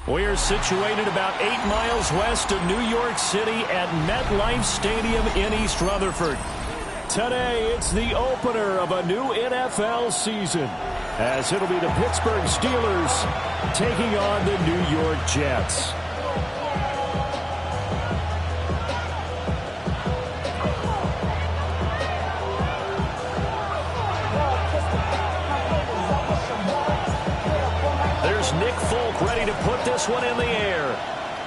We're situated about 8 miles west of New York City at MetLife Stadium in East Rutherford. Today, it's the opener of a new NFL season, as it'll be the Pittsburgh Steelers taking on the New York Jets. There's Nick Folk ready to put this one in the air.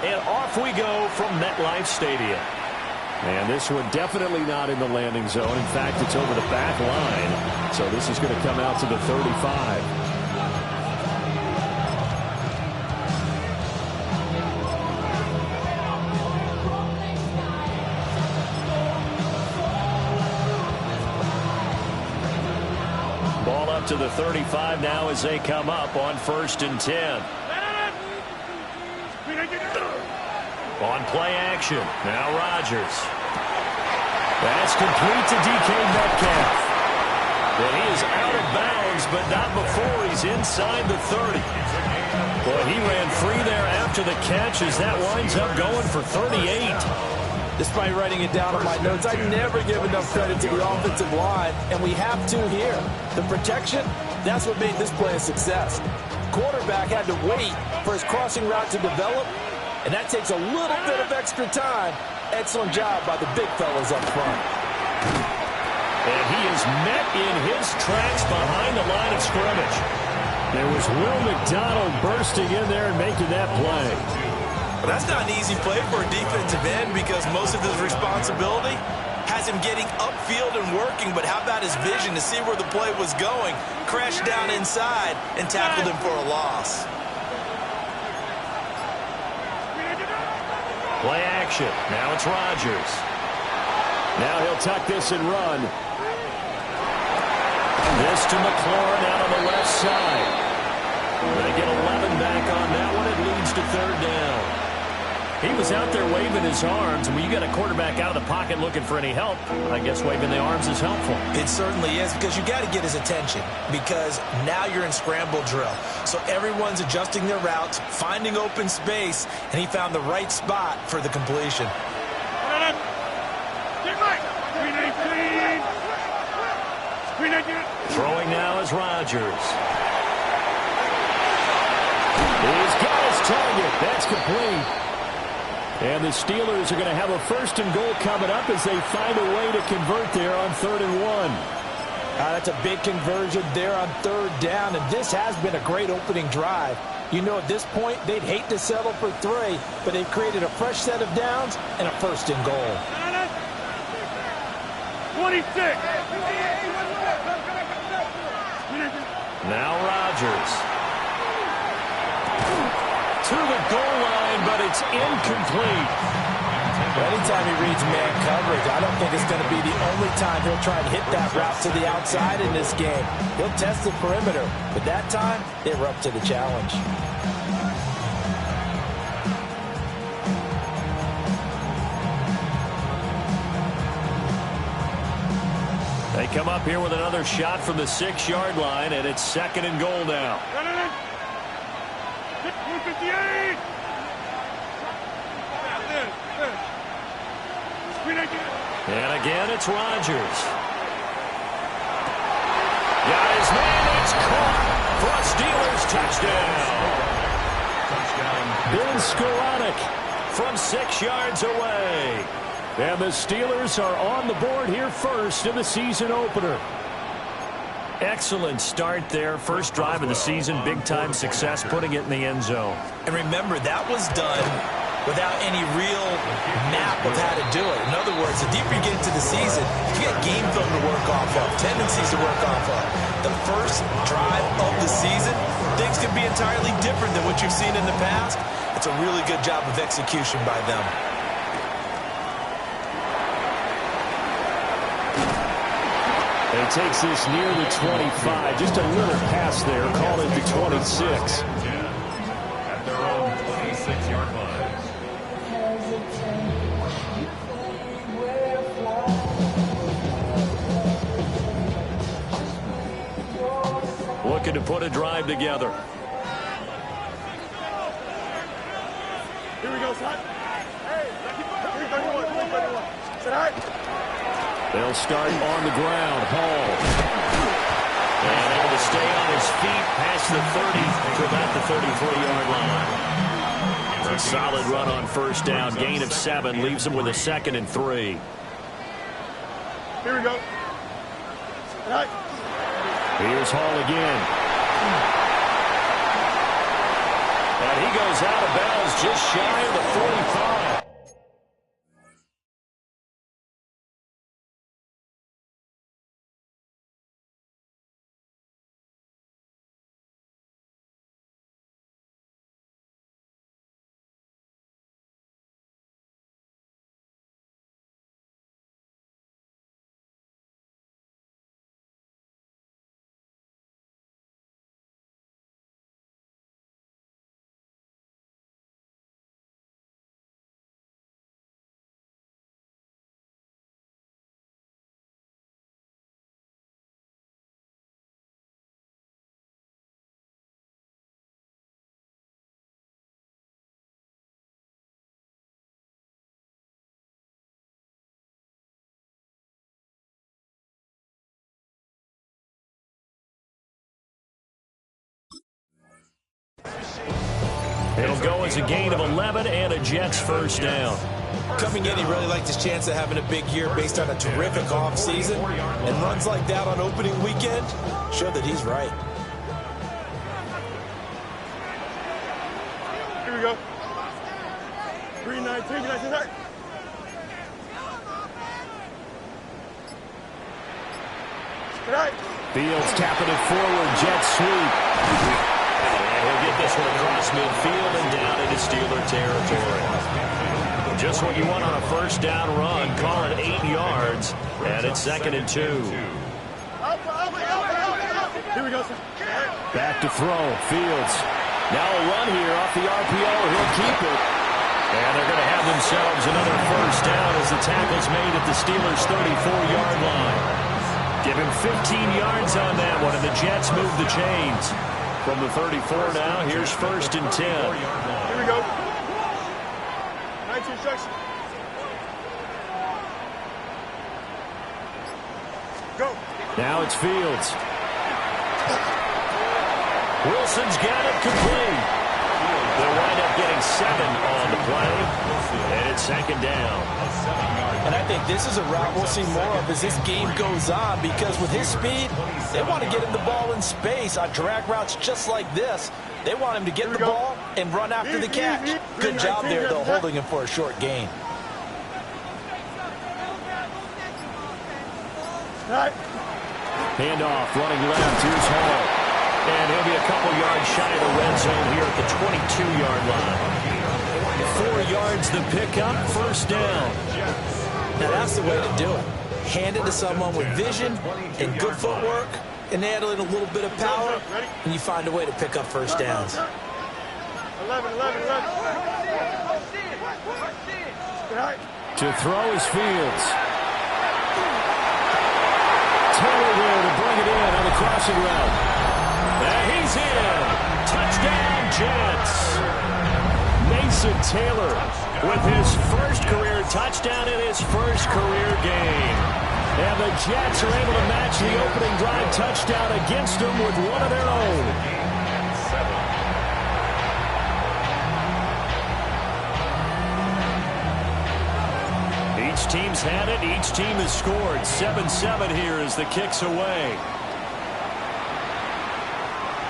And off we go from MetLife Stadium. And this one definitely not in the landing zone. In fact, it's over the back line. So this is going to come out to the 35. Ball up to the 35 now as they come up on 1st and 10. On play action. Now Rodgers. That's complete to DK Metcalf. And he is out of bounds, but not before he's inside the 30. Boy, he ran free there after the catch as that winds up going for 38. Despite writing it down on my notes, I never give enough credit to the offensive line, and we have to here. The protection, that's what made this play a success. Quarterback had to wait for his crossing route to develop, and that takes a little bit of extra time. Excellent job by the big fellas up front. And he is met in his tracks behind the line of scrimmage. There was Will McDonald bursting in there and making that play. Well, that's not an easy play for a defensive end because most of his responsibility has him getting upfield and working, but how about his vision to see where the play was going, crashed down inside, and tackled him for a loss. Play action. Now it's Rodgers. Now he'll tuck this and run. This to McLaurin out on the left side. They get 11 back on that one. It leads to 3rd down. He was out there waving his arms. And when you got a quarterback out of the pocket looking for any help, I guess waving the arms is helpful. It certainly is, because you got to get his attention, because now you're in scramble drill. So everyone's adjusting their routes, finding open space, and he found the right spot for the completion. Throwing now is Rodgers. He's got his target. That's complete. And the Steelers are going to have a 1st and goal coming up as they find a way to convert there on 3rd and 1. That's a big conversion there on 3rd down, and this has been a great opening drive. You know, at this point, they'd hate to settle for 3, but they've created a fresh set of downs and a 1st and goal. 26. Now Rodgers. To the goal line, but it's incomplete. Anytime he reads man coverage, I don't think it's going to be the only time he'll try to hit that route to the outside in this game. He'll test the perimeter, but that time, they were up to the challenge. They come up here with another shot from the 6-yard line, and it's 2nd and goal now. 158. And again, it's Rodgers. Got his man. It's caught for a Steelers touchdown. Ben Skowronek from 6 yards away. And the Steelers are on the board here first in the season opener. Excellent start there. First drive of the season. Big-time success putting it in the end zone. And remember, that was done without any real map of how to do it. In other words, the deeper you get into the season, you got game film to work off of, tendencies to work off of. The first drive of the season, things can be entirely different than what you've seen in the past. It's a really good job of execution by them. And he takes this near the 25. Just a little pass there. Call it the 26. At their own 26-yard line. Looking to put a drive together. Here we go, son. Hey, 31. Sit high. They'll start on the ground. Hall. And able to stay on his feet past the 30 to about the 34-yard line. A solid run on first down. Gain of 7 leaves him with a 2nd and 3. Here we go. Sit high. Here's Hall again. And he goes out of bounds just shy of the 45. It'll go as a gain of 11 and a Jets first down. Coming in, he really liked his chance of having a big year based on a terrific offseason. And runs like that on opening weekend show that he's right. Here we go. 3-19, nice and hard. Sit high. Fields tapping it forward. Jet sweep. And he'll get this one across midfield and down into Steeler territory. Just what you want on a first down run. Call it 8 yards. And it's 2nd and 2. Here we go, sir. Back to throw. Fields. Now a run here off the RPO. He'll keep it. And they're going to have themselves another first down as the tackle's made at the Steelers' 34-yard line. Give him 15 yards on that one, and the Jets move the chains. From the 34 now, here's 1st and 10. Here we go. 19 instruction. Go. Now it's Fields. Wilson's got it complete. They'll wind up getting 7 on the play, and it's 2nd down. And I think this is a route we'll see more of as this game goes on, because with his speed, they want to get him the ball in space on drag routes just like this. They want him to get the ball and run after the catch. Good job there, though, holding him for a short gain. Handoff, running left. Here's Hall. And he'll be a couple yards shy of the red zone here at the 22-yard line. 4 yards the pickup, first down. Now that's the way to do it. Hand it to someone with vision and good footwork, and add in a little bit of power, and you find a way to pick up first downs. 11. To throw is Fields. Taylor there to bring it in on the crossing route. And he's in. Touchdown, Jets. Mason Taylor with his first career touchdown in his first career game. And the Jets are able to match the opening drive touchdown against them with one of their own. Each team's had it. Each team has scored. 7-7 here as the kick's away.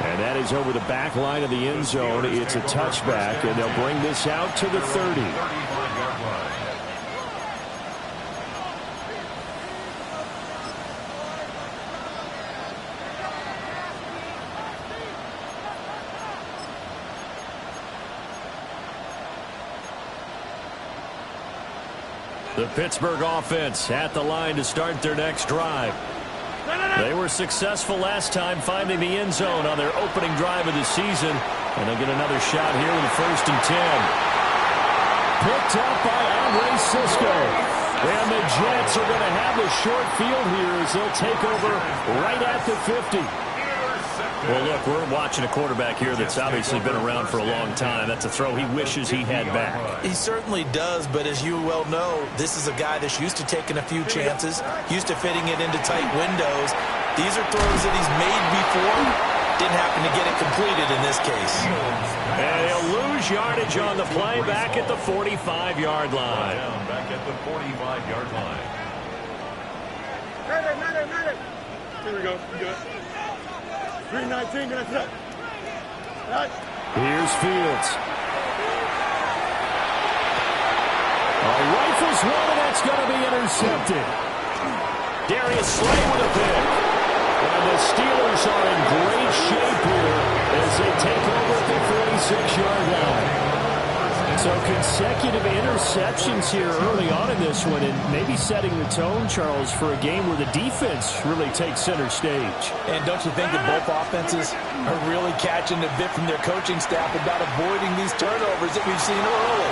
And that is over the back line of the end zone. It's a touchback, and they'll bring this out to the 30. The Pittsburgh offense at the line to start their next drive. They were successful last time finding the end zone on their opening drive of the season. And they'll get another shot here with 1st and 10. Picked up by Andre Cisco. And the Jets are going to have the short field here as they'll take over right at the 50. Well, look, we're watching a quarterback here that's obviously been around for a long time. That's a throw he wishes he had back. He certainly does, but as you well know, this is a guy that's used to taking a few chances, used to fitting it into tight windows. These are throws that he's made before. Didn't happen to get it completed in this case. And he'll lose yardage on the play back at the 45-yard line. Back at the 45-yard line. Here we go. We good. 3:19, that's it. Right. Here's Fields. Rifles one, and that's going to be intercepted. Darius Slay with a pick. And the Steelers are in great shape here as they take over at the 46-yard line. So consecutive interceptions here early on in this one, and maybe setting the tone, Charles, for a game where the defense really takes center stage. And don't you think that both offenses are really catching a bit from their coaching staff about avoiding these turnovers that we've seen early?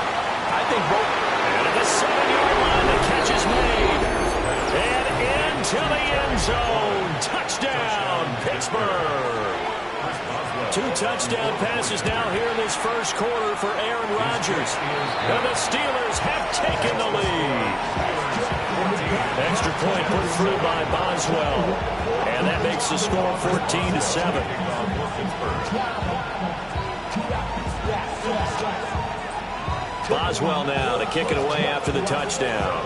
I think both. And at the 7-yard line, the catch is made. And into the end zone. Touchdown, Pittsburgh. 2 touchdown passes now here in this first quarter for Aaron Rodgers. And the Steelers have taken the lead. Extra point put through by Boswell. And that makes the score 14-7. Boswell now to kick it away after the touchdown.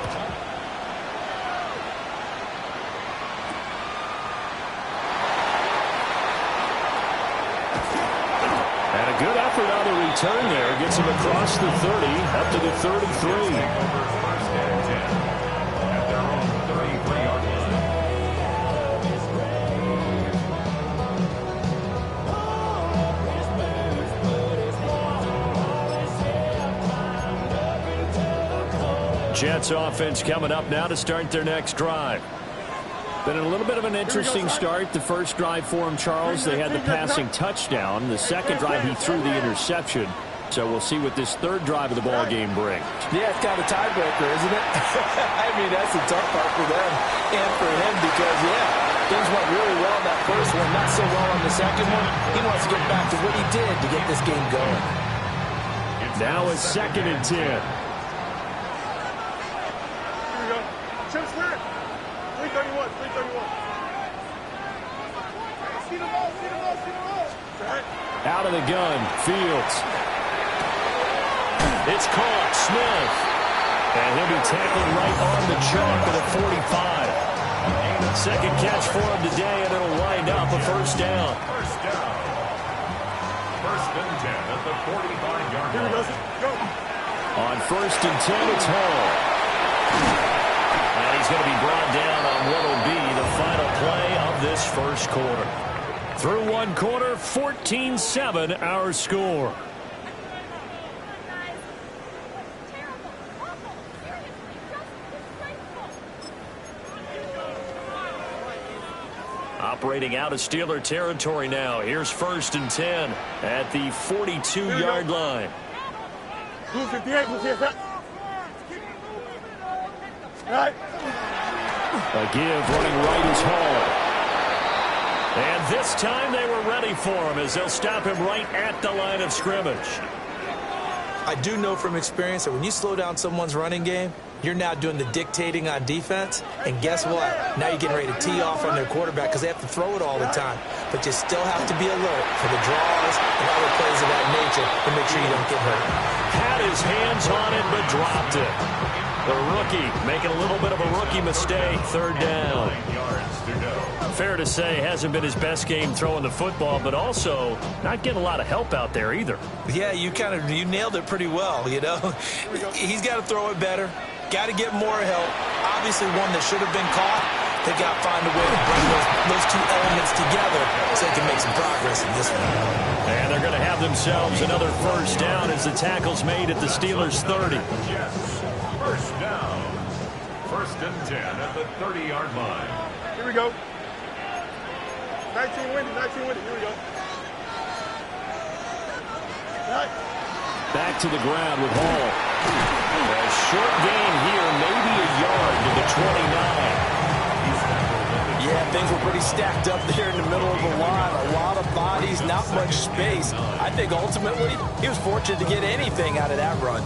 Good effort on the return there. Gets him across the 30, up to the 33. At their own 33-yard line. Jets offense coming up now to start their next drive. Been a little bit of an interesting start. The first drive for him, Charles, they had the passing touchdown. The second drive, he threw the interception. So we'll see what this third drive of the ball game brings. Yeah, it's kind of a tiebreaker, isn't it? I mean, that's the tough part for them and for him because, things went really well in that first one, not so well on the second one. He wants to get back to what he did to get this game going. Now it's 2nd and 10. Here we go. Chip square. 3:31. See the ball. Right. Out of the gun, Fields. It's caught, Smith. And he'll be tackled right on the chalk at the 45. Second catch for him today, and it'll wind up a first down. First down. 1st and 10 at the 45-yard line. Here we go. On 1st and 10, it's Hall. And he's going to be brought down on what will be the final play of this first quarter. Through one quarter, 14-7 our score. Operating out of Steeler territory now. Here's 1st and 10 at the 42-yard line. Blue 58, blue 58. Right. A give running right is Hall. And this time they were ready for him as they'll stop him right at the line of scrimmage. I do know from experience that when you slow down someone's running game, you're now doing the dictating on defense. And guess what? Now you're getting ready to tee off on their quarterback because they have to throw it all the time. But you still have to be alert for the draws and other plays of that nature to make sure you don't get hurt. Had his hands on it but dropped it. The rookie making a little bit of a rookie mistake. 3rd down. 9 yards to go. Fair to say, hasn't been his best game throwing the football, but also not getting a lot of help out there either. Yeah, you nailed it pretty well, you know. He's got to throw it better. Got to get more help. Obviously one that should have been caught. They got to find a way to bring those two elements together so they can make some progress in this one. And they're going to have themselves another first down as the tackle's made at the Steelers' 30. Yes. First down. 1st and 10 at the 30-yard line. Here we go. 19 windy. Here we go. Right. Back to the ground with Hall. A short gain here, maybe a yard to the 29. Yeah, things were pretty stacked up there in the middle of the line. A lot of bodies, not much space. I think ultimately he was fortunate to get anything out of that run.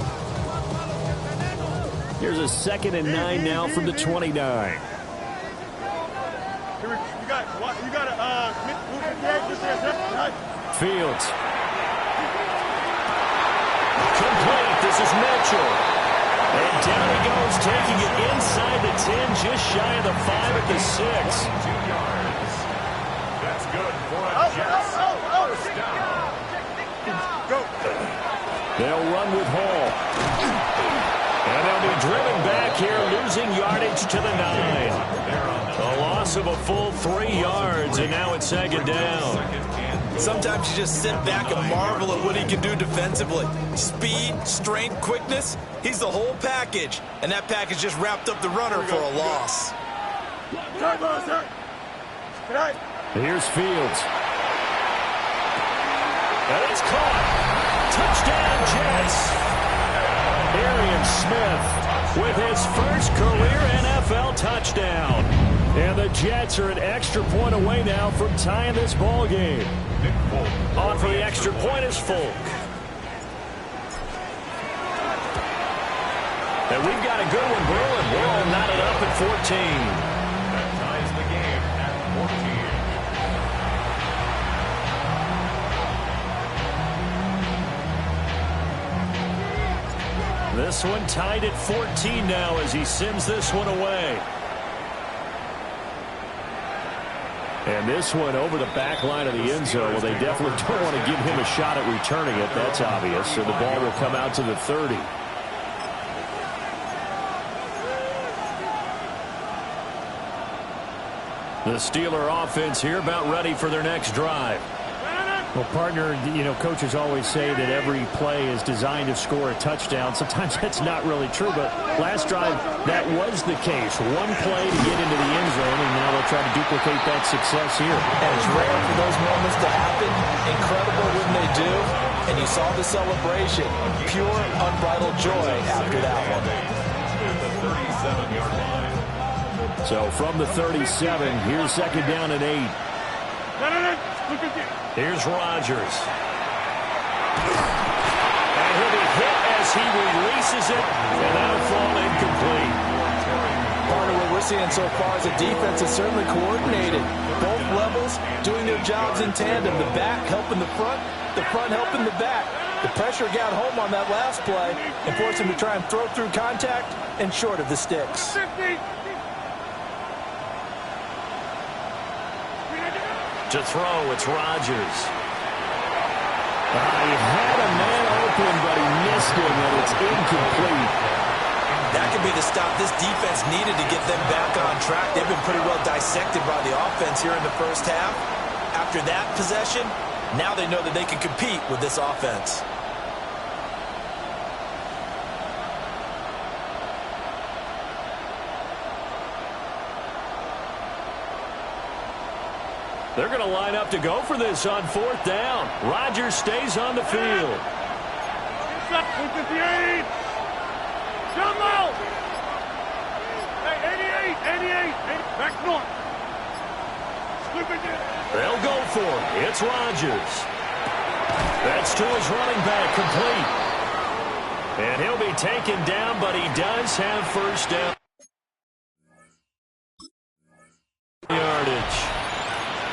Here's a 2nd and 9 now from the 29. You got Fields. Complete. This is Mitchell. And down he goes, taking it inside the 10, just shy of the 5 at the 6. 2 yards. That's good for a Jets first down. Go. They'll run with Hall. And they'll be driven back here, losing yardage to the 9. A loss of a full 3 yards, and now it's 2nd down. Sometimes you just sit back and marvel at what he can do defensively. Speed, strength, quickness, he's the whole package. And that package just wrapped up the runner for a loss. Sorry, boss, sir. Good night. Here's Fields. And it's caught. Touchdown, Jets. Arian Smith with his first career NFL touchdown. And the Jets are an extra point away now from tying this ball game. On for the extra point is Folk. And we've got a good one brewing. We're all knotted up at 14. That ties the game at 14. This one tied at 14 now as he sends this one away. And this one over the back line of the end zone. Well, they definitely don't want to give him a shot at returning it. That's obvious. So the ball will come out to the 30. The Steeler offense here about ready for their next drive. Well, partner, you know, coaches always say that every play is designed to score a touchdown. Sometimes that's not really true, but last drive, that was the case. One play to get into the end zone, and now they'll try to duplicate that success here. And it's rare for those moments to happen. Incredible when they do. And you saw the celebration. Pure, unbridled joy after that one. So from the 37, here's 2nd down and 8. Here's Rodgers. And he'll be hit as he releases it, and that'll fall incomplete. Part of what we're seeing so far is the defense is certainly coordinated. Both levels doing their jobs in tandem. The back helping the front helping the back. The pressure got home on that last play and forced him to try and throw through contact and short of the sticks. 50. To throw, it's Rodgers. He had a man open, but he missed him, and it's incomplete. That could be the stop this defense needed to get them back on track. They've been pretty well dissected by the offense here in the first half. After that possession, now they know that they can compete with this offense. They're going to line up to go for this on 4th down. Rodgers stays on the field. 158. Jump out. Hey, 88. Back north. They'll go for it. It's Rodgers. That's to his running back, complete. And he'll be taken down, but he does have first down. Yardage.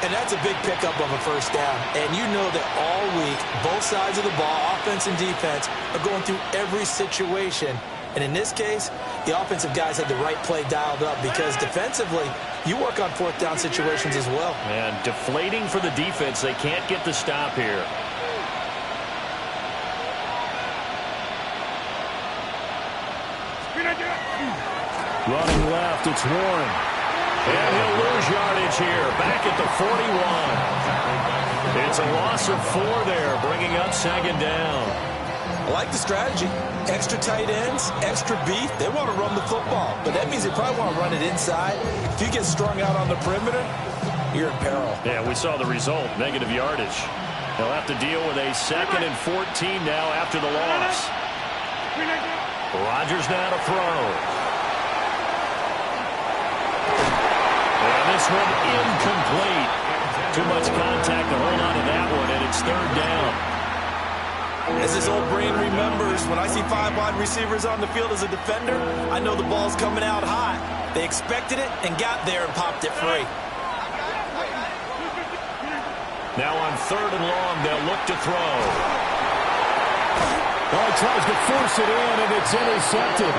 And that's a big pickup of a first down. And you know that all week, both sides of the ball, offense and defense, are going through every situation. And in this case, the offensive guys had the right play dialed up because defensively, you work on 4th down situations as well. And deflating for the defense. They can't get the stop here. Running left, it's Warren. And he'll lose yardage here, back at the 41. It's a loss of 4 there, bringing up 2nd down. I like the strategy. Extra tight ends, extra beef. They want to run the football, but that means they probably want to run it inside. If you get strung out on the perimeter, you're in peril. Yeah, we saw the result, negative yardage. They'll have to deal with a 2nd and 14 now after the loss. Rodgers now to throw. And this one incomplete. Too much contact to hold on to that one, and it's third down. As his old brain remembers, when I see 5 wide receivers on the field as a defender, I know the ball's coming out hot. They expected it and got there and popped it free. Now on third and long, they'll look to throw. Oh, he tries to force it in, and it's intercepted.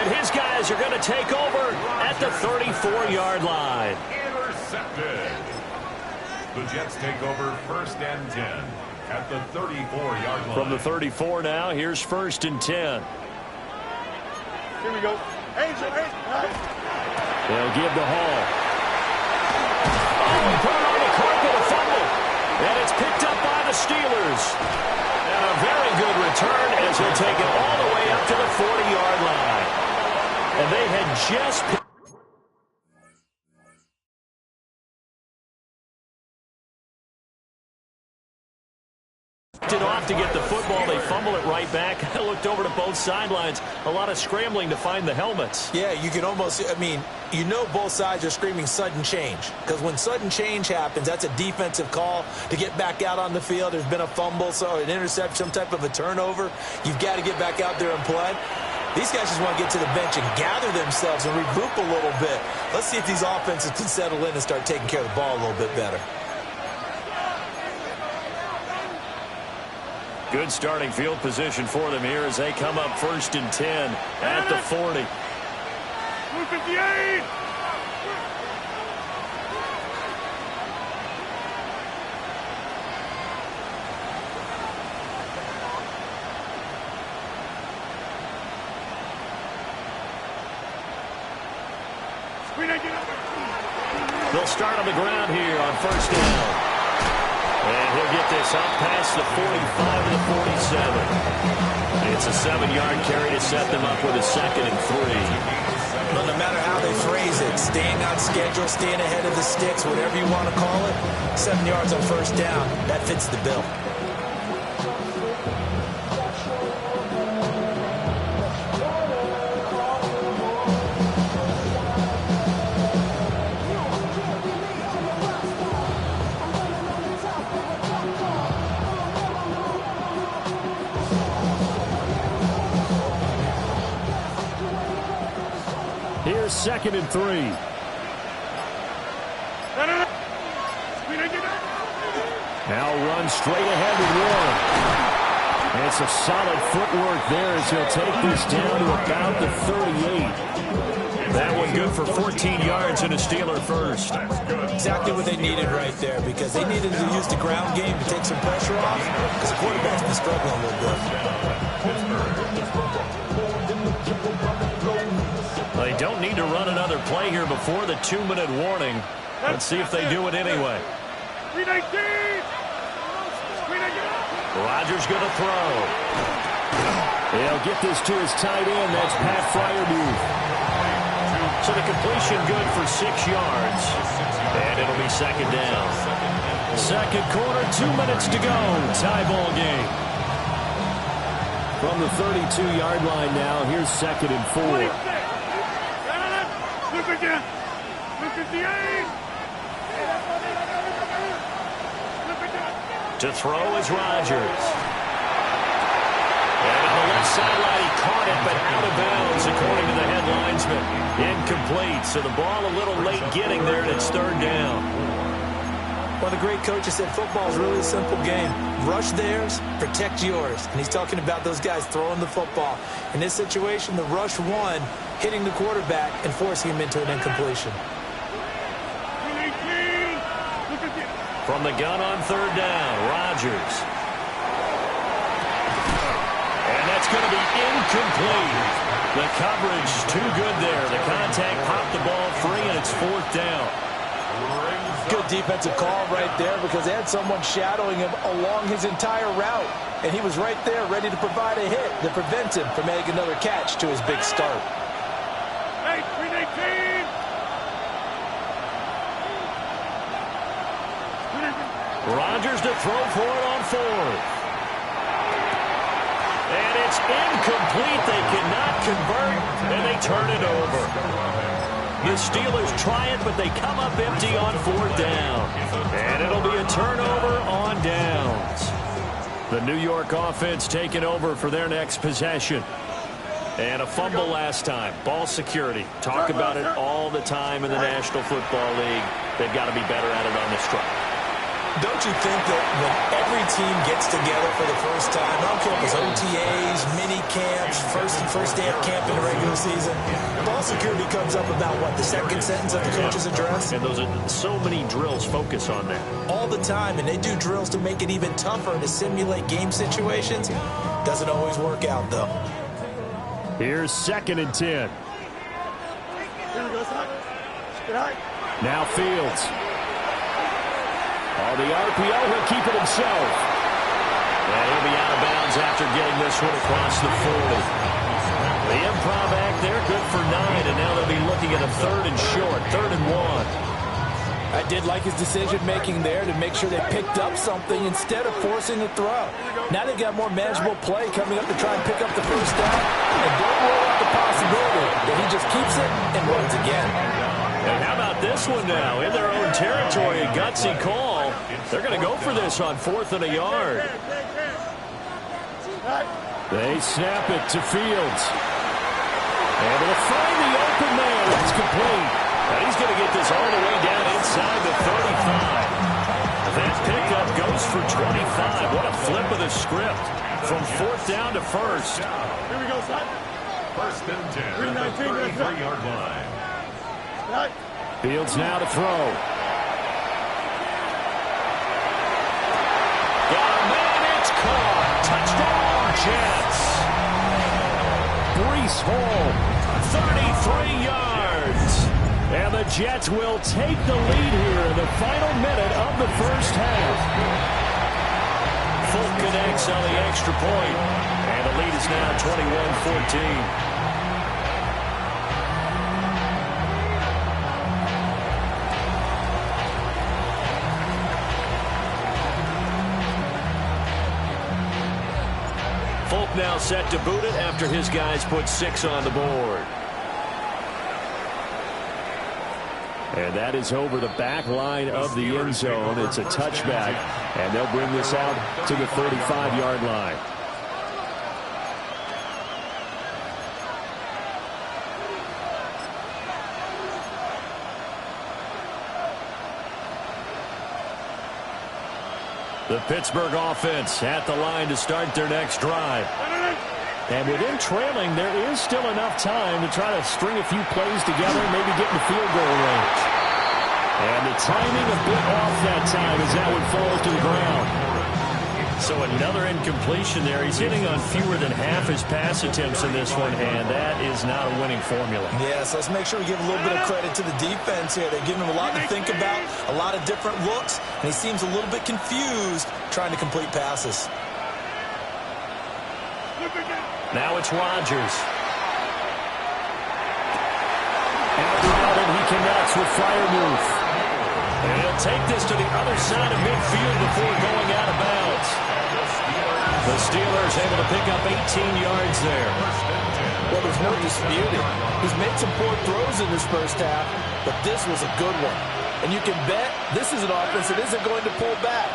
And his guys are going to take over at the 34-yard line. Intercepted. The Jets take over first and 10 at the 34-yard line. From the 34 now, here's first and 10. Here we go. Angel, They'll give the Hall. Oh, he put it on the carpet, a fumble. And it's picked up by the Steelers. And a very good return as he'll take it all the way up to the 40-yard line. And they had just picked it off to get the football. They fumble it right back. I looked over to both sidelines. A lot of scrambling to find the helmets. Yeah, you can almost, I mean, you know both sides are screaming sudden change. Because when sudden change happens, that's a defensive call to get back out on the field. There's been a fumble, so an interception, some type of a turnover. You've got to get back out there and play. These guys just want to get to the bench and gather themselves and regroup a little bit. Let's see if these offenses can settle in and start taking care of the ball a little bit better. Good starting field position for them here as they come up first and 10 at the 40. 158. They'll start on the ground here on first down. And he'll get this up past the 45 to the 47. It's a 7-yard carry to set them up with a second and 3. Well, no matter how they phrase it, staying on schedule, staying ahead of the sticks, whatever you want to call it, 7 yards on first down, that fits the bill. Here's second and 3. Now run straight ahead with one. And it's a solid footwork there as he'll take this down to about the 38. That one good for 14 yards and a Steeler first. Exactly what they needed right there, because they needed to use the ground game to take some pressure off, because the quarterback's been struggling a little bit. They don't need to run another play here before the 2-minute warning. Let's see if they do it anyway. Rodgers going to throw. They'll get this to his tight end. That's Pat Fryermuth. So the completion good for 6 yards. And it'll be second down. Second quarter, 2 minutes to go. Tie ball game. From the 32-yard line now, here's second and 4. To throw is Rodgers. And on the left sideline, he caught it, but out of bounds, according to the head linesman. Incomplete, so the ball a little late getting there, and it's third down. Well, the great coach has said football is really a simple game. Rush theirs, protect yours. And he's talking about those guys throwing the football. In this situation, the rush one, hitting the quarterback and forcing him into an incompletion. From the gun on third down, Rodgers. And that's going to be incomplete. The coverage too good there. The contact popped the ball free, and it's fourth down. Good defensive call right there, because they had someone shadowing him along his entire route. And he was right there ready to provide a hit to prevent him from making another catch to his big start. Hey, 319! Rodgers to throw for it on fourth. And it's incomplete. They cannot convert, and they turn it over. The Steelers try it, but they come up empty on 4th down. And it'll be a turnover on downs. The New York offense taking over for their next possession. And a fumble last time. Ball security. Talk about it all the time in the National Football League. They've got to be better at it on this drive. Don't you think that when every team gets together for the first time, I don't care if it's OTAs, mini camps, first day of camp in the regular season, ball security comes up about, what, the second sentence of the coach's address? And those are so many drills focus on that. All the time, and they do drills to make it even tougher to simulate game situations. Doesn't always work out, though. Here's 2nd and 10. Here we go, son. Get high. Now Fields. On the RPO, he'll keep it himself. And he'll be out of bounds after getting this one across the 40. The improv act there, good for 9, and now they'll be looking at a 3rd and short, 3rd and 1. I did like his decision-making there to make sure they picked up something instead of forcing the throw. Now they've got more manageable play coming up to try and pick up the first down. And don't rule out the possibility that he just keeps it and runs again. And how about this one now? In their own territory, a gutsy call. They're going to go for this on 4th and a yard. They snap it to Fields. Able to find the open man. It's complete. And he's going to get this all the way down inside the 35. That pickup goes for 25. What a flip of the script. From 4th down to 1st. Here we go, son. 1st and 10 at the 33-yard line. Right. Fields now to throw. Got a man, it's caught. Touchdown, Jets. Breece Hall, 33 yards. And the Jets will take the lead here in the final minute of the first half. Fulk connects on the extra point. And the lead is now 21-14. Now set to boot it after his guys put 6 on the board. And that is over the back line of the end zone. It's a touchback, and they'll bring this out to the 35-yard line. The Pittsburgh offense at the line to start their next drive. And within trailing, there is still enough time to try to string a few plays together and maybe get in the field goal range. And the timing a bit off that time as that one falls to the ground. So another incompletion there. He's hitting on fewer than half his pass attempts in this one, and that is not a winning formula. Yes, let's make sure we give a little bit of credit to the defense here. They're giving him a lot to think about, a lot of different looks, and he seems a little bit confused trying to complete passes. Now it's Rodgers. Out and he connects with Freiermuth. And he'll take this to the other side of midfield before going out of bounds. The Steelers able to pick up 18 yards there. Well, there's no disputing. He's made some poor throws in this first half, but this was a good one. And you can bet this is an offense that isn't going to pull back.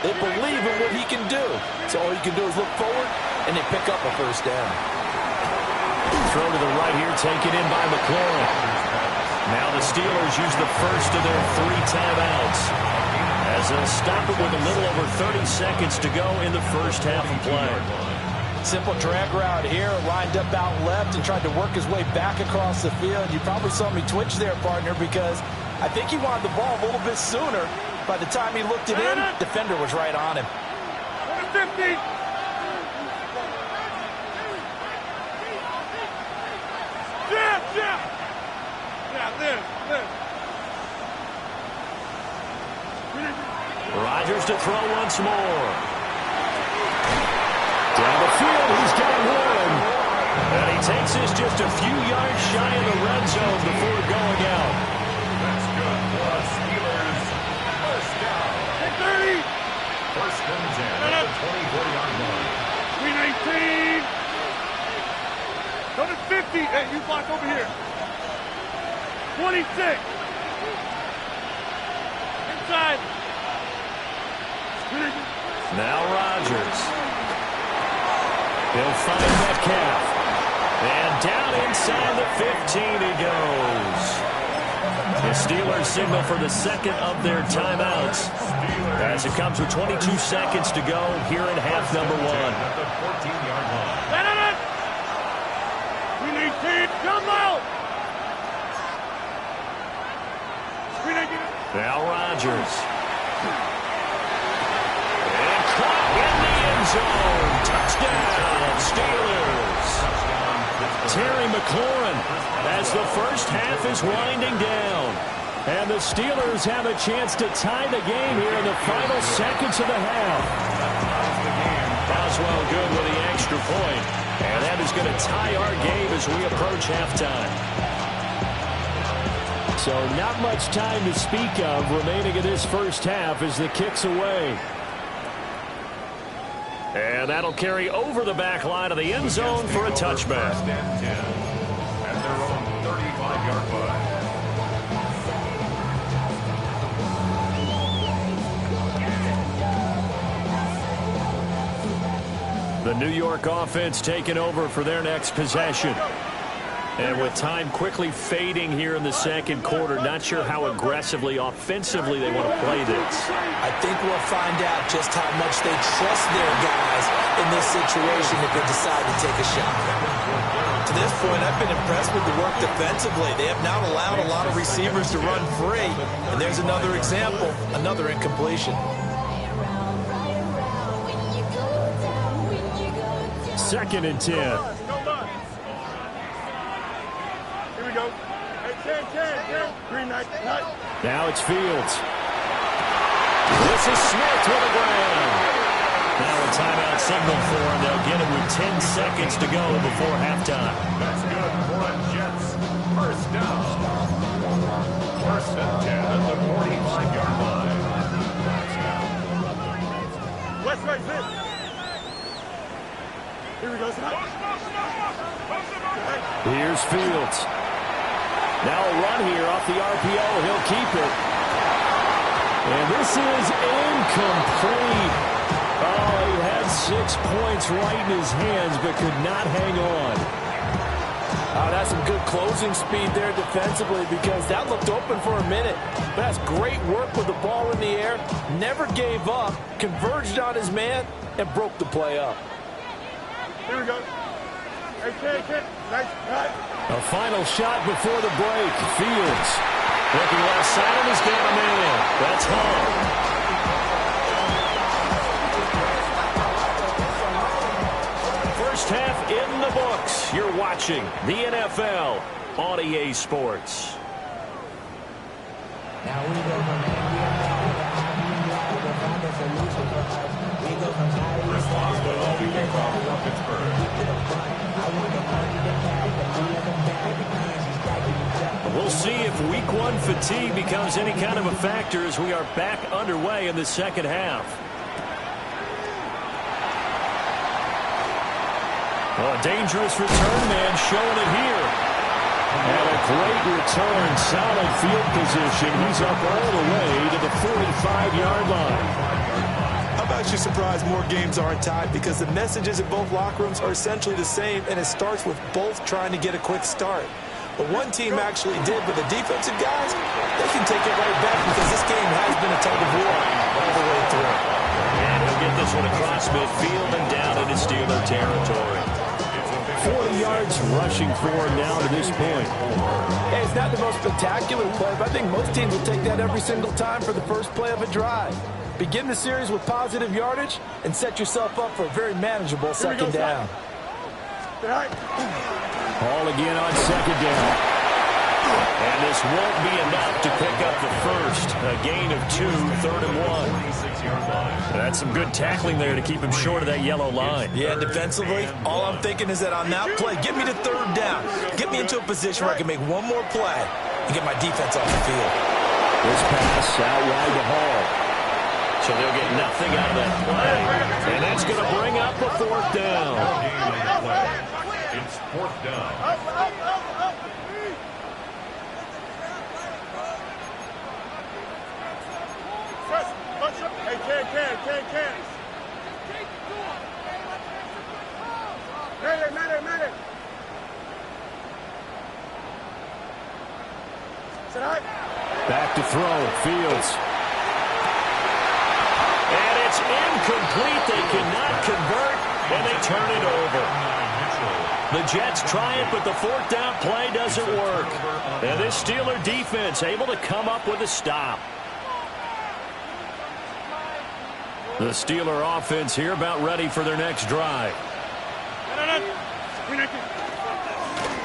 They believe in what he can do. So all you can do is look forward, and they pick up a first down. Throw to the right here, taken in by McLaurin. Now the Steelers use the first of their 3 timeouts as they'll stop it with a little over 30 seconds to go in the first half of play. Simple drag route here, lined up out left and tried to work his way back across the field. You probably saw me twitch there, partner, because I think he wanted the ball a little bit sooner. By the time he looked it in, defender was right on him. 50. Rodgers to throw once more. Down the field, he's got one. And he takes this just a few yards shy of the red zone before going out. That's good. The Steelers first down. 30. 1st and 10 at the 24-yard line. 319. Go to 50. Hey, you block over here. 26. Inside. Now Rodgers. He'll find Metcalf. And down inside the 15 he goes. The Steelers signal for the second of their timeouts as it comes with 22 seconds to go here in half number 1. At the 14-yard line. We need team. Come out. Now Rodgers. And caught in the end zone. Touchdown, Steelers. Terry McLaurin as the first half is winding down. And the Steelers have a chance to tie the game here in the final seconds of the half. Boswell good with the extra point. And that is going to tie our game as we approach halftime. So not much time to speak of remaining in this first half as the kick's away. And that'll carry over the back line of the end zone for a touchback. First and 10 at their own 35-yard line. The New York offense taking over for their next possession. And with time quickly fading here in the second quarter, not sure how aggressively, offensively they want to play this. I think we'll find out just how much they trust their guys in this situation if they decide to take a shot. To this point, I've been impressed with the work defensively. They have not allowed a lot of receivers to run free. And there's another example, another incompletion. Second and 10. Here we go. Hey, 10. Green light. Now it's Fields. This is Smith with the ground. Now a timeout signal for him. They'll get it with 10 seconds to go before halftime. That's good for the Jets. First down. First and 10 at the 45-yard line. West right this. Here we go. Here's Fields. Now a run here off the RPO. He'll keep it. And this is incomplete. Oh, he had 6 points right in his hands, but could not hang on. That's some good closing speed there defensively because that looked open for a minute. But that's great work with the ball in the air. Never gave up, converged on his man, and broke the play up. Here we go. Hey, 10. Nice. A final shot before the break. Fields looking left side and he's got a man. That's home. First half in the books. You're watching the NFL on EA Sports. Now we go from We'll see if week 1 fatigue becomes any kind of a factor as we are back underway in the second half. Well, a dangerous return man showing it here. And a great return, solid field position. He's up all the way to the 45-yard line. I'm actually surprised more games aren't tied because the messages in both locker rooms are essentially the same, and it starts with both trying to get a quick start. But one team actually did, but the defensive guys, they can take it right back because this game has been a tug of war all the way through. And he'll get this one across midfield and down into Steeler territory. 40 yards rushing for him now to this point. Hey, it's not the most spectacular play, but I think most teams will take that every single time for the first play of a drive. Begin the series with positive yardage and set yourself up for a very manageable second down. Ball again on second down. And this won't be enough to pick up the first. A gain of 2, 3rd and 1. That's some good tackling there to keep him short of that yellow line. Yeah, defensively, all I'm thinking is that on that play, get me to 3rd down. Get me into a position where I can make one more play and get my defense off the field. This pass out wide to Hall. So they'll get nothing out of that play. And that's going to bring up a 4th down. It's 4th down. Can. Medic. Sit high. Back to throw. Fields. And it's incomplete. They cannot convert, and they turn it over. The Jets try it, but the fourth down play doesn't work. And this Steeler defense able to come up with a stop. The Steeler offense here about ready for their next drive.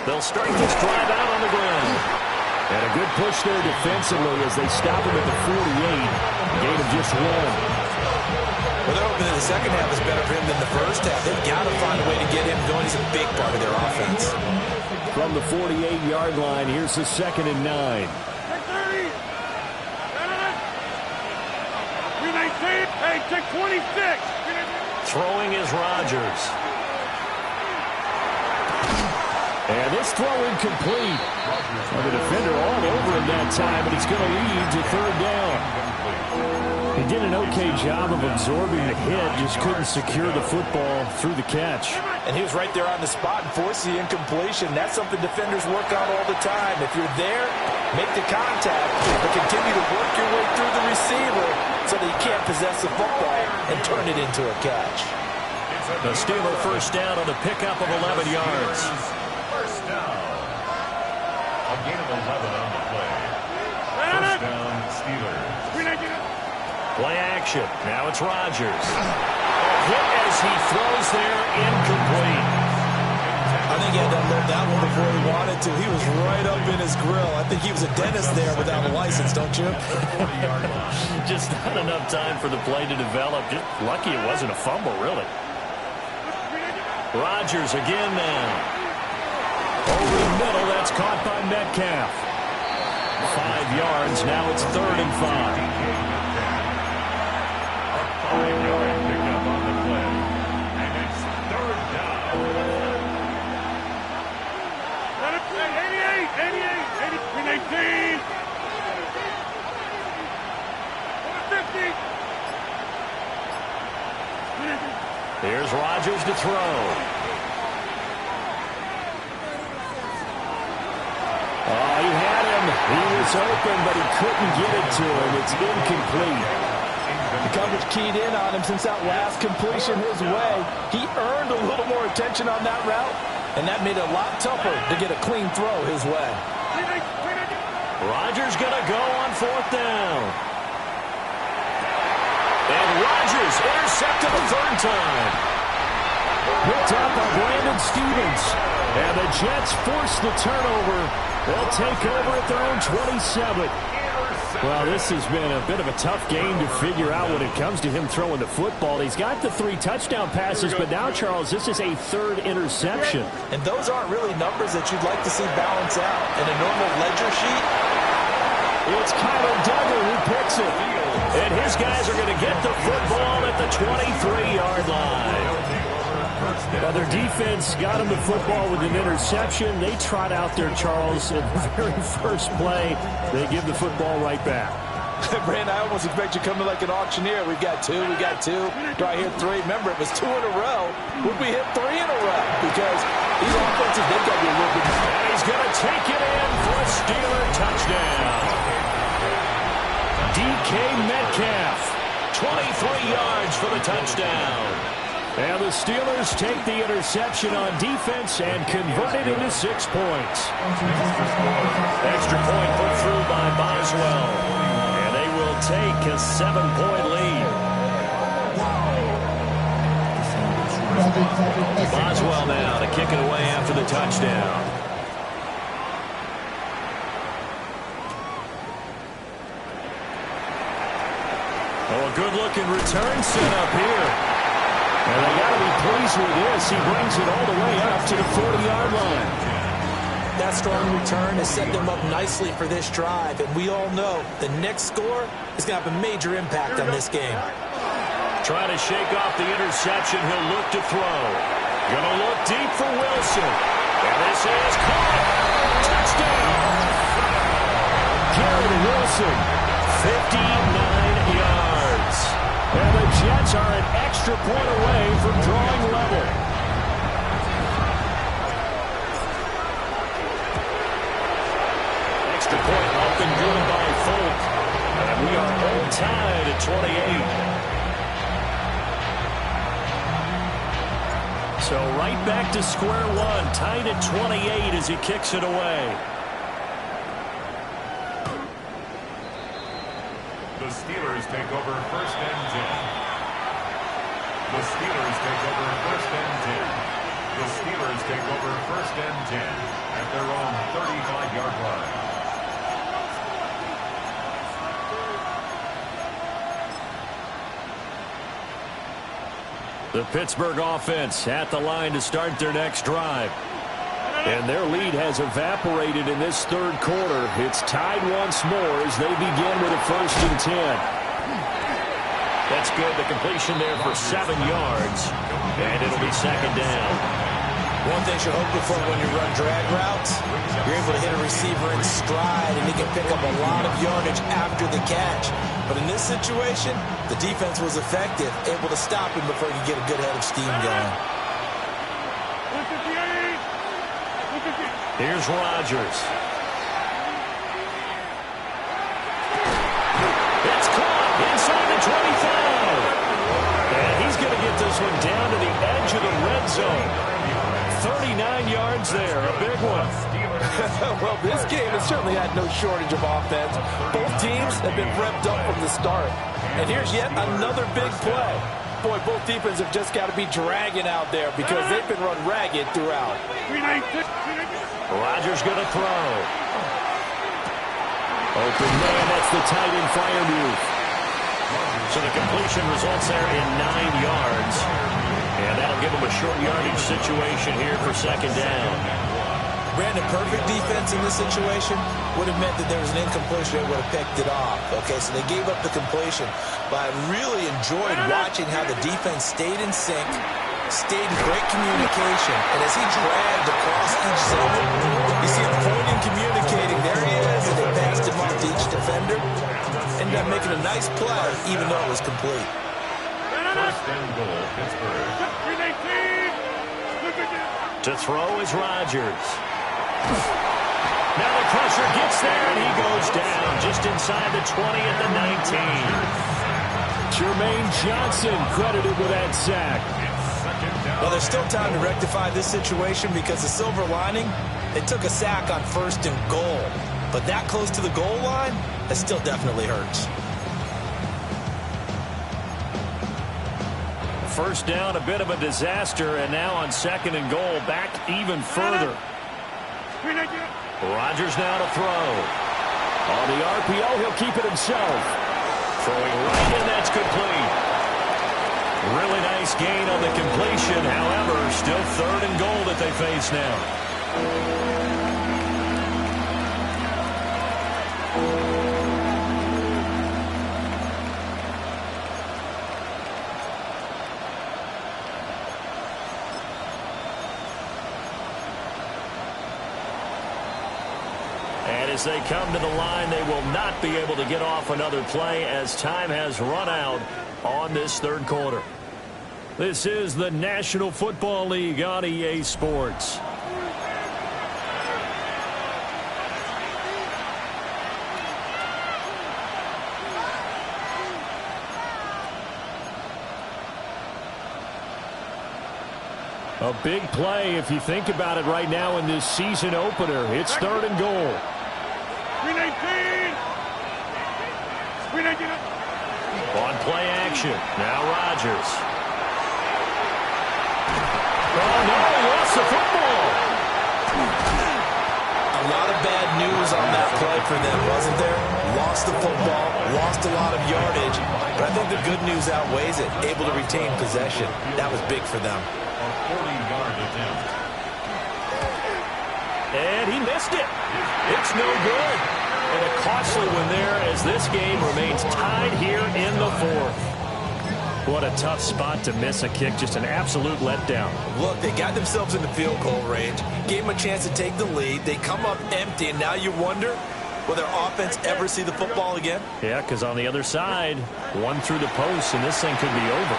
They'll start this drive out on the ground. And a good push there defensively as they stop him at the 48. Gain of just one. Well, they're hoping that the second half is better for him than the first half. They've got to find a way to get him going. He's a big part of their offense. From the 48-yard line, here's the 2nd and 9. Hey, take 26. Throwing is Rodgers. And this throw incomplete. The defender all over him that time, but it's going to lead to 3rd down. He did an okay job of absorbing the hit, just couldn't secure the football through the catch. And he was right there on the spot and forced the incompletion. That's something defenders work on all the time. If you're there, make the contact, but continue to work your way through the receiver so that you can't possess the football and turn it into a catch. The Steeler first down on a pickup of 11 yards. First down. A gain of 11 on the play. First down, Steelers. Play action. Now it's Rodgers. Hit as he throws there, incomplete. I think he had to unload that one before he wanted to. He was right up in his grill. I think he was a dentist there without a license, don't you? Just not enough time for the play to develop. Just lucky it wasn't a fumble, really. Rodgers again now. Over the middle, that's caught by Metcalf. 5 yards, now it's 3rd and 5. 5-yard pickup on the play. And it's 3rd down. 18. 50. Here's Rodgers to throw. Oh, he had him. He was open, but he couldn't get it to him. It's incomplete. The coverage keyed in on him since that last completion his way. He earned a little more attention on that route, and that made it a lot tougher to get a clean throw his way. Rodgers going to go on 4th down. And Rodgers intercepted the 3rd time. Picked up by Brandon Stevens. And the Jets force the turnover. They'll take over at their own 27. Well, this has been a bit of a tough game to figure out when it comes to him throwing the football. He's got the 3 touchdown passes, but now, Charles, this is a 3rd interception. And those aren't really numbers that you'd like to see balance out in a normal ledger sheet. It's Kyler Duggar who picks it. And his guys are going to get the football at the 23-yard line. Well, their defense got him the football with an interception. They trot out there, Charles, at the very first play. They give the football right back. Brand, I almost expect you coming like an auctioneer. We've got 2. Do I hear 3? Remember, it was 2 in a row. Would we hit 3 in a row? Because these offenses, they've got to be a little bit. And he's going to take it in for a Steeler touchdown. DK Metcalf, 23 yards for the touchdown. And the Steelers take the interception on defense and convert it into 6 points. Extra point put through by Boswell. And they will take a 7-point lead. Boswell now to kick it away after the touchdown. Oh, a good-looking return set up here. And they got to be pleased with this. He brings it all the way up to the 40-yard line. That strong return has set them up nicely for this drive, and we all know the next score is going to have a major impact on this game. Trying to shake off the interception. He'll look to throw. Going to look deep for Wilson. And this is caught. Touchdown. Garrett Wilson, 59 yards. And the Jets are an extra point away from drawing level. Extra point up and good by Folk. And we are all tied at 28. So right back to square one, tied at 28 as he kicks it away. The Steelers take over first and 10. The Steelers take over first and 10. The Steelers take over first and 10 at their own 35-yard line. The Pittsburgh offense at the line to start their next drive. And their lead has evaporated in this third quarter. It's tied once more as they begin with a first and 10. That's good. The completion there for 7 yards. And it'll be second down. One thing you're hoping for when you run drag routes, you're able to hit a receiver in stride and he can pick up a lot of yardage after the catch. But in this situation, the defense was effective, able to stop him before he could get a good head of steam going. Here's Rodgers. It's caught inside the 25. And he's going to get this one down to the edge of the red zone. 39 yards there, a big one. Well, this game has certainly had no shortage of offense. Both teams have been revved up from the start. And here's yet another big play. Boy, both defenses have just got to be dragging out there because they've been run ragged throughout. Rodgers going to throw. Open man, that's the tight end fire move. So the completion results there in 9 yards. And that'll give them a short yardage situation here for second down. Brandon, perfect defense in this situation would have meant that there was an incompletion. They would have picked it off. Okay, so they gave up the completion. But I really enjoyed watching how the defense stayed in sync, stayed in great communication. And as he dragged across each zone, you see him pointing, communicating. There he is, and they passed him off to each defender. Ended up making a nice play, even though it was complete. First and goal, Pittsburgh. To throw is Rodgers. Now the pressure gets there, and he goes down just inside the 20 at the 19. Jermaine Johnson credited with that sack. Well, there's still time to rectify this situation because the silver lining, they took a sack on first and goal. But that close to the goal line, that still definitely hurts. First down, a bit of a disaster, and now on second and goal, back even further. Rodgers now to throw. On the RPO, he'll keep it himself. Throwing right in, that's complete. Really nice gain on the completion. However, still third and goal that they face now. As they come to the line, they will not be able to get off another play as time has run out on this third quarter. This is the National Football League on EA Sports. A big play if you think about it right now in this season opener. It's third and goal. On play action. Now Rodgers. Oh, no, he lost the football. A lot of bad news on that play for them, wasn't there? Lost the football, lost a lot of yardage, but I think the good news outweighs it. Able to retain possession. That was big for them. A 40-yard attempt. And he missed it. It's no good. And a costly one there as this game remains tied here in the fourth. What a tough spot to miss a kick. Just an absolute letdown. Look, they got themselves in the field goal range, gave them a chance to take the lead. They come up empty, and now you wonder, Will their offense ever see the football again? Yeah, because on the other side, one through the post, and this thing could be over.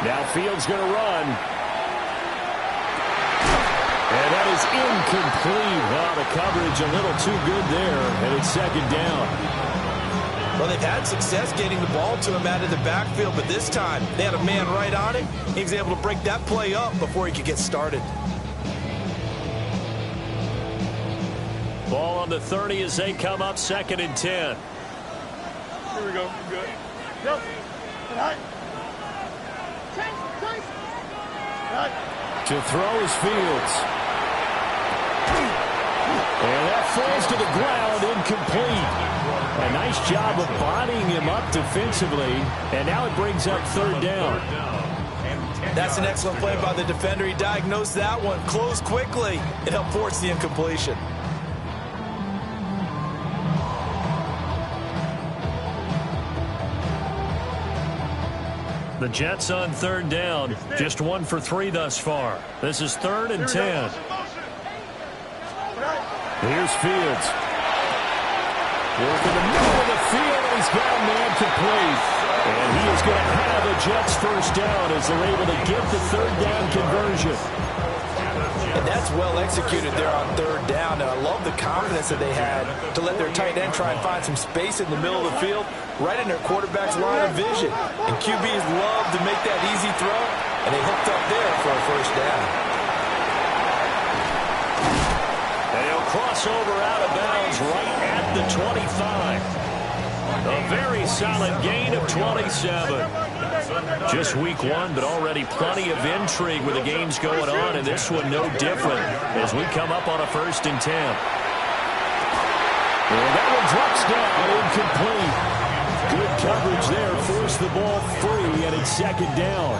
Now Fields going to run. And that is incomplete. Well, the coverage a little too good there, and it's second down. Well, they've had success getting the ball to him out of the backfield, but this time they had a man right on him. He was able to break that play up before he could get started. Ball on the 30 as they come up, 2nd and 10. Here we go. Good. Go. High. To throw is Fields. And that falls to the ground, incomplete. A nice job of bodying him up defensively, and now it brings up 3rd down. That's an excellent play by the defender. He diagnosed that one, closed quickly. It helped force the incompletion. The Jets on 3rd down. Just 1 for 3 thus far. This is 3rd and 10. Here's Fields. Working the middle of the field, and he's got a man complete. And he is going to have a Jets first down as they're able to get the 3rd down conversion. And that's well executed there on 3rd down. And I love the confidence that they had to let their tight end try and find some space in the middle of the field, right in their quarterback's line of vision. And QBs love to make that easy throw, and they hooked up there for a first down. And he'll cross over out of bounds right at the 25. A very solid gain of 27. Just week 1, but already plenty of intrigue with the games going on, and this one no different as we come up on a 1st and 10. And that one drops down, incomplete. Good coverage there, forced the ball free, and it's 2nd down.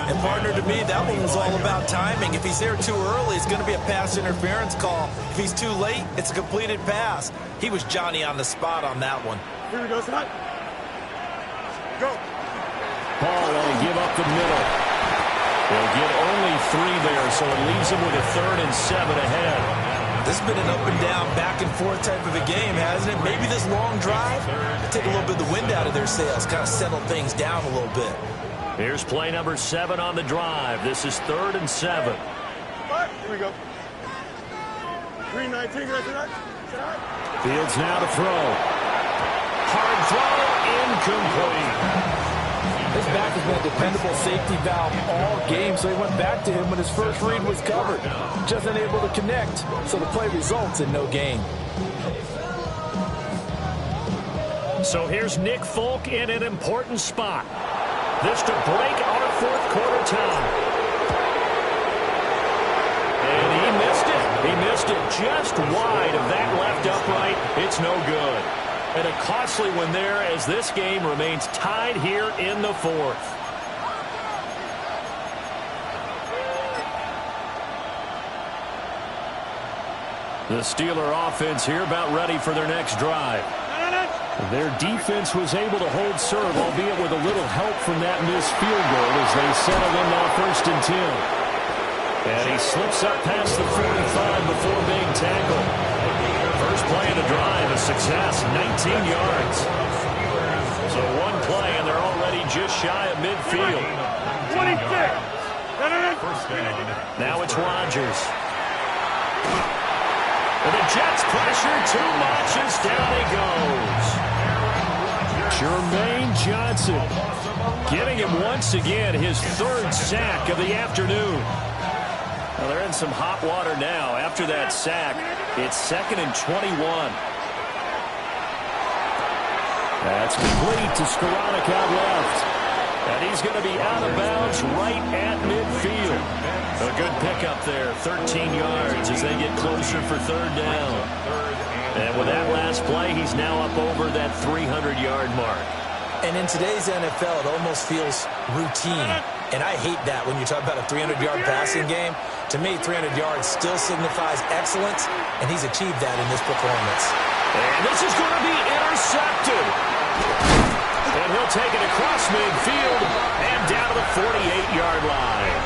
And partner, to me, that one was all about timing. If he's there too early, it's going to be a pass interference call. If he's too late, it's a completed pass. He was Johnny on the spot on that one. Here we go, son. Go. Paul will give up the middle. They'll get only 3 there, so it leaves them with a 3rd and 7 ahead. This has been an up and down, back and forth type of a game, hasn't it? Maybe this long drive take a little bit of the wind out of their sails, kind of settle things down a little bit. Here's play number 7 on the drive. This is 3rd and 7. Here we go. 319. Fields now to throw. Hard throw, incomplete. This back has been a dependable safety valve all game, so he went back to him when his first read was covered. Just unable to connect, so the play results in no gain. So here's Nick Folk in an important spot. This to break our 4th quarter tie. And he missed it. He missed it just wide of that left upright. It's no good. And a costly one there as this game remains tied here in the 4th. The Steeler offense here about ready for their next drive. Their defense was able to hold serve, albeit with a little help from that missed field goal as they settle in now 1st and 10. And he slips up past the 45 before being tackled. First play of the drive, a success, 19 yards. So one play, and they're already just shy of midfield. 26. Now it's Rodgers. And the Jets pressure too much as down he goes. Jermaine Johnson getting him once again his 3rd sack of the afternoon. Well, they're in some hot water now. After that sack, it's 2nd and 21. That's complete to Skoranek out left. And he's going to be out of bounds right at midfield. A good pickup there, 13 yards as they get closer for 3rd down. And with that last play, he's now up over that 300-yard mark. And in today's NFL, it almost feels routine. And I hate that when you talk about a 300-yard passing game. To me, 300 yards still signifies excellence, and he's achieved that in this performance. And this is going to be intercepted. And he'll take it across midfield and down to the 48-yard line.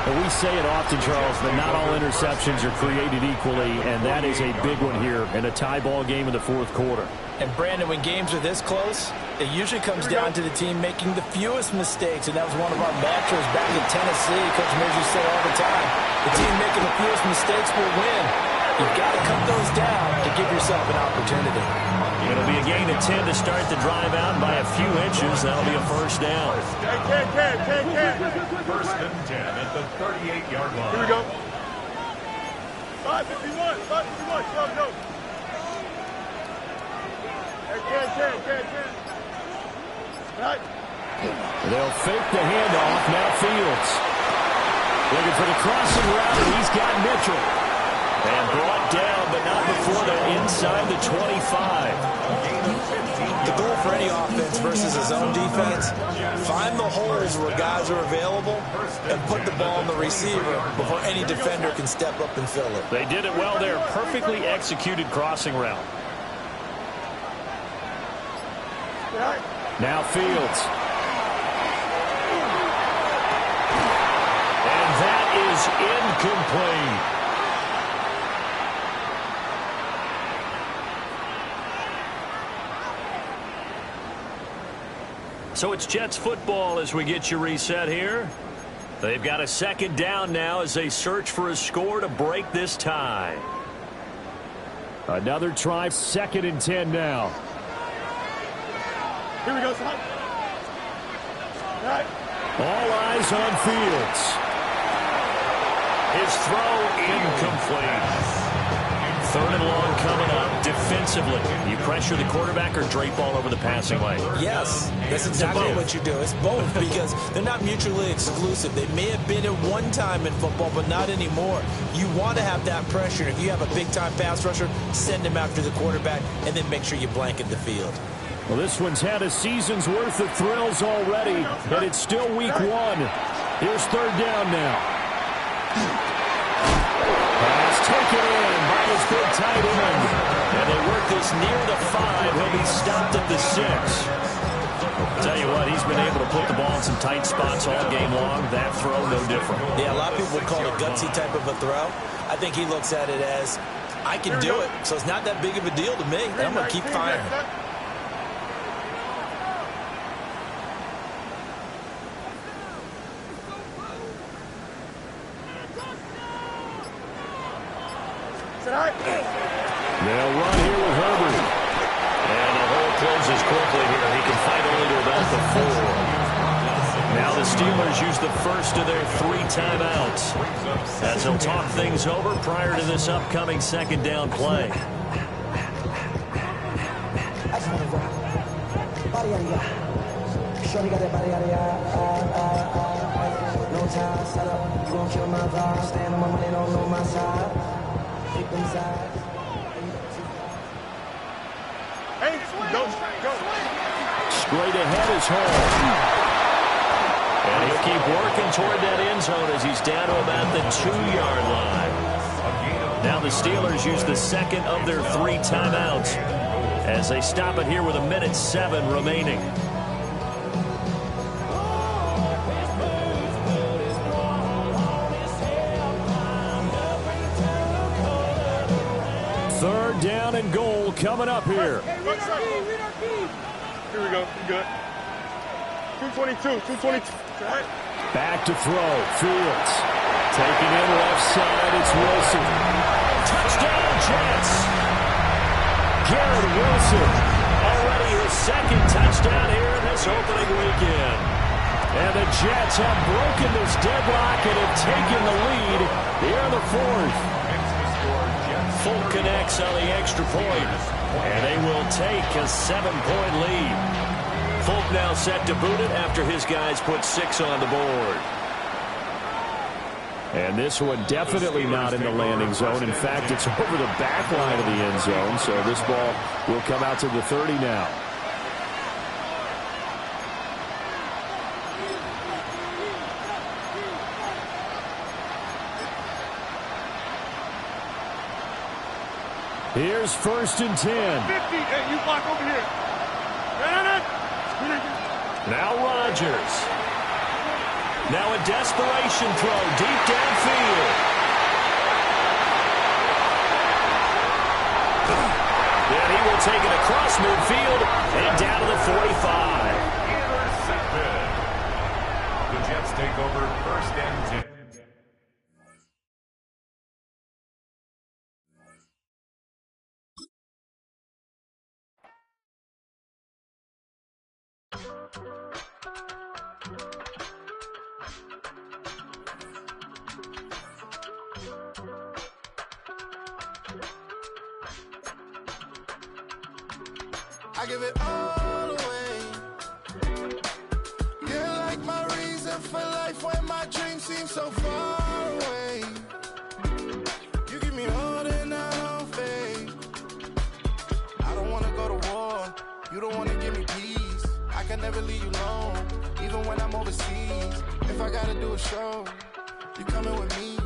And we say it often, Charles, but not all interceptions are created equally, and that is a big one here in a tie ball game in the fourth quarter. And, Brandon, when games are this close, it usually comes down to the team making the fewest mistakes, and that was one of our mantras back in Tennessee. Coach Measure said all the time, the team making the fewest mistakes will win. You've got to cut those down to give yourself an opportunity. It'll be a gain of 10 to start the drive out by a few inches. That'll be a first down. First and 10 at the 38-yard line. Here we go. 551. Go. Right. They'll fake the handoff. Now Fields. Looking for the crossing route, and he's got Mitchell. And brought down, but not before they're inside the 25. The goal for any offense versus a zone defense, find the holes where guys are available and put the ball on the receiver before any defender can step up and fill it. They did it well there. Perfectly executed crossing route. Now Fields. And that is incomplete. So it's Jets football as we get you reset here. They've got a second down now as they search for a score to break this tie. Another try, 2nd and 10 now. Here we go, son. Right. All eyes on Fields. His throw incomplete. 3rd and long coming up. Defensively, you pressure the quarterback or drape all over the passing lane? Yes, that's exactly what you do. It's both because they're not mutually exclusive. They may have been at one time in football, but not anymore. You want to have that pressure. If you have a big-time pass rusher, send him after the quarterback, and then make sure you blanket the field. Well, this one's had a season's worth of thrills already, and it's still week 1. Here's 3rd down now. Pass taken in by his big tight end. And they work this near the 5. He'll be stopped at the 6. Tell you what, he's been able to put the ball in some tight spots all game long. That throw, no different. Yeah, a lot of people would call it a gutsy type of a throw. I think he looks at it as, I can do it, so it's not that big of a deal to me. I'm going to keep firing. They'll run here with Herbert. And the hole closes quickly here. He can fight only to about the 4. Now the Steelers use the first of their 3 timeouts as they'll talk things over prior to this upcoming 2nd down play. Straight ahead is home. And he'll keep working toward that end zone as he's down to about the 2-yard line. Now the Steelers use the 2nd of their 3 timeouts as they stop it here with 1:07 remaining. Third down and goal coming up here. Here we go. Good. 222. Right. Back to throw. Fields. Taking in left side. It's Wilson. Touchdown, Jets. Garrett Wilson. Already his 2nd touchdown here in this opening weekend. And the Jets have broken this deadlock and have taken the lead here in the 4th. Folk connects on the extra point, and they will take a 7-point lead. Folk now set to boot it after his guys put 6 on the board. And this one definitely not in the landing zone. In fact, it's over the back line of the end zone, so this ball will come out to the 30 now. Here's 1st and 10. 50. Hey, you block over here. Now Rodgers. Now a desperation throw deep downfield. And he will take it across midfield and down to the 45. Intercepted. The Jets take over first and 10. I give it all away. You're like my reason for life when my dreams seem so far away. You give me all that I don't fade. I don't wanna go to war. You don't wanna give me peace. I can never leave you alone, even when I'm overseas. If I gotta do a show, you coming with me.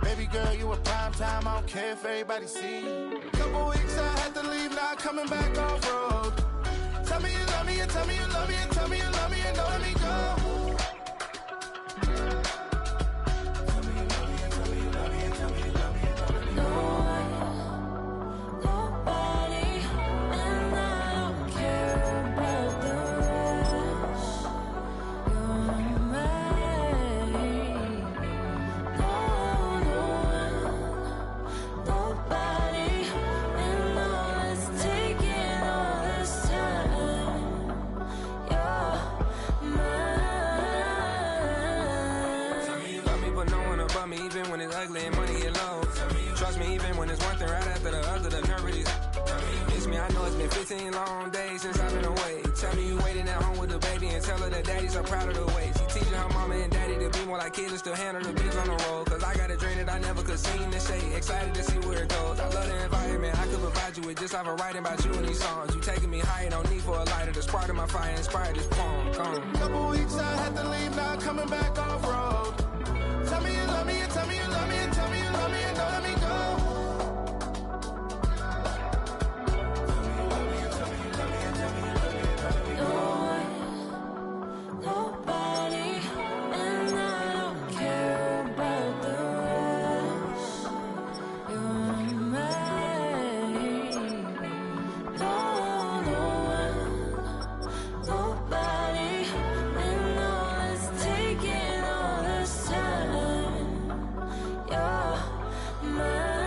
Baby girl, you a prime time. I don't care if everybody see. Couple weeks I had to leave, now coming back off road. Tell me you love me, and tell me you love me, and tell me you love me, and don't let me go. Tell me you love me, and tell me you love me, and tell me you love me, and don't let me go. Nobody, and I don't care about the rest. You're mine. Nobody, and all is taking all this time. You're mine. Tell me you love me, but no one above me, even when it's ugly and money get low. Trust me, even when it's one thing right after the other, the nerve is. Miss me, I know it's been 15 long days since I've been away. Tell me you waiting at home with the baby and tell her that daddy's so proud of the way. She teaching her mama and daddy to be more like kids and still handle the biz on the road. Cause I got a dream that I never could sing and say. Excited to see where it goes. I love the environment. I could provide you with just off of writing about you in these songs. You taking me higher, no need for a lighter. The spark of my fire inspired this poem. Come. Couple weeks I had to leave, now coming back off road. Tell me you love me, and tell me you love me, and tell me you love me, and don't let me go. Nobody, and I don't care about the rest. You're mine. Nobody, and all is taking all this time. You're mine.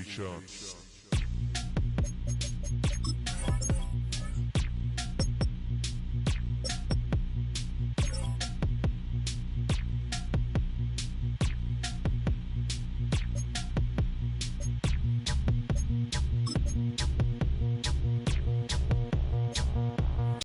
shots.